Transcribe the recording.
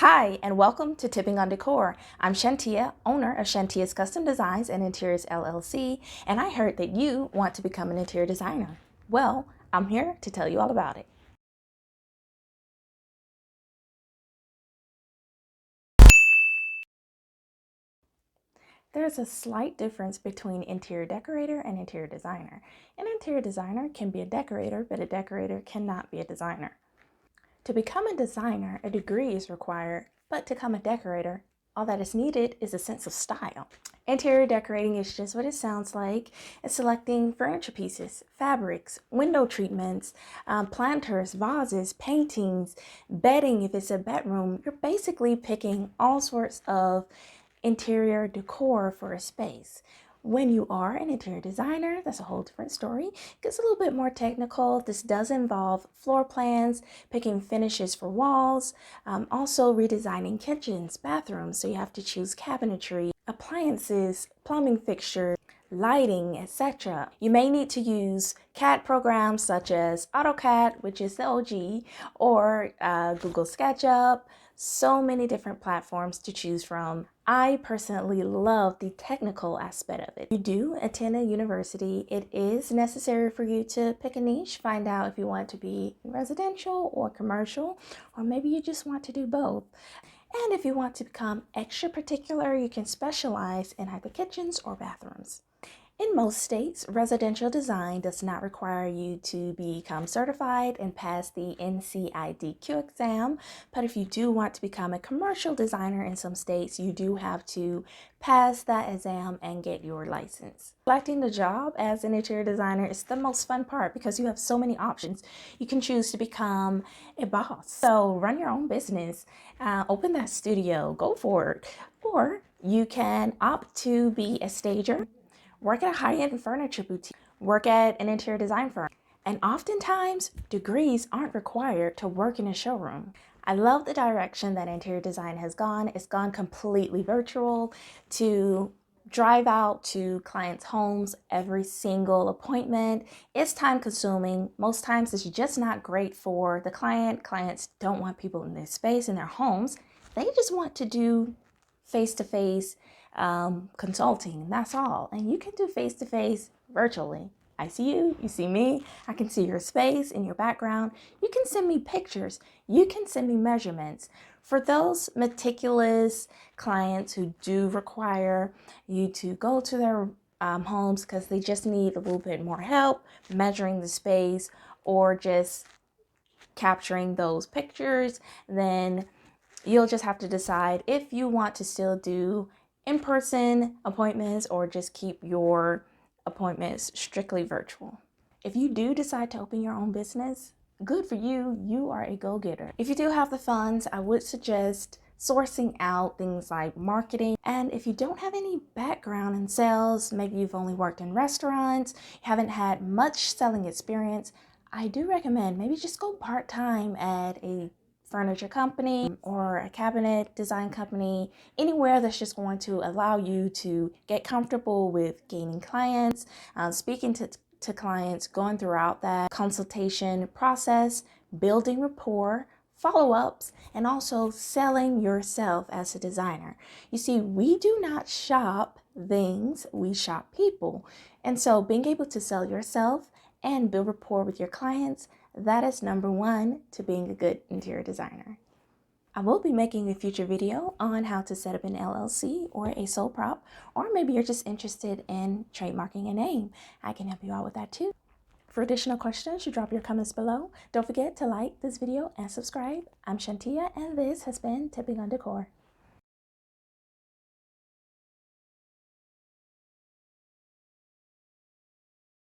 Hi, and welcome to Tipping on Decor. I'm Shantia, owner of Shantia's Custom Designs and Interiors LLC, and I heard that you want to become an interior designer. Well, I'm here to tell you all about it. There's a slight difference between interior decorator and interior designer. An interior designer can be a decorator, but a decorator cannot be a designer. To become a designer, a degree is required, but to become a decorator, all that is needed is a sense of style. Interior decorating is just what it sounds like. It's selecting furniture pieces, fabrics, window treatments, planters, vases, paintings, bedding if it's a bedroom. You're basically picking all sorts of interior decor for a space. When you are an interior designer, that's a whole different story. It gets a little bit more technical. This does involve floor plans, picking finishes for walls, also redesigning kitchens, bathrooms. So you have to choose cabinetry, appliances, plumbing fixtures, lighting, etc. You may need to use CAD programs such as AutoCAD, which is the OG, or Google SketchUp. So many different platforms to choose from. I personally love the technical aspect of it. You do attend a university. It is necessary for you to pick a niche, find out if you want to be residential or commercial, or maybe you just want to do both. And if you want to become extra particular, you can specialize in either kitchens or bathrooms. In most states, residential design does not require you to become certified and pass the NCIDQ exam, but if you do want to become a commercial designer in some states, you do have to pass that exam and get your license. Selecting the job as an interior designer is the most fun part because you have so many options. You can choose to become a boss, so run your own business, open that studio, go for it, or you can opt to be a stager, work at a high-end furniture boutique, work at an interior design firm, and oftentimes degrees aren't required to work in a showroom. I love the direction that interior design has gone. It's gone completely virtual to drive out to clients' homes every single appointment. It's time consuming. Most times it's just not great for the client. Clients don't want people in their space, in their homes. They just want to do face-to-face consulting. That's all. And you can do face-to-face virtually. I see you, you see me, I can see your space and your background. You can send me pictures. You can send me measurements. For those meticulous clients who do require you to go to their homes because they just need a little bit more help measuring the space or just capturing those pictures, then you'll just have to decide if you want to still do in-person appointments or just keep your appointments strictly virtual. If you do decide to open your own business, good for you. You are a go-getter. If you do have the funds, I would suggest sourcing out things like marketing. And if you don't have any background in sales, maybe you've only worked in restaurants, you haven't had much selling experience, I do recommend maybe just go part-time at a furniture company or a cabinet design company, anywhere that's just going to allow you to get comfortable with gaining clients, speaking to clients, going throughout that consultation process, building rapport, follow-ups, and also selling yourself as a designer. You see, we do not shop things, we shop people. And so being able to sell yourself and build rapport with your clients, that is number one to being a good interior designer. I will be making a future video on how to set up an LLC or a sole prop, or maybe you're just interested in trademarking a name. I can help you out with that too. For additional questions, you drop your comments below. Don't forget to like this video and subscribe. I'm Shantia, and this has been Tipping on Decor.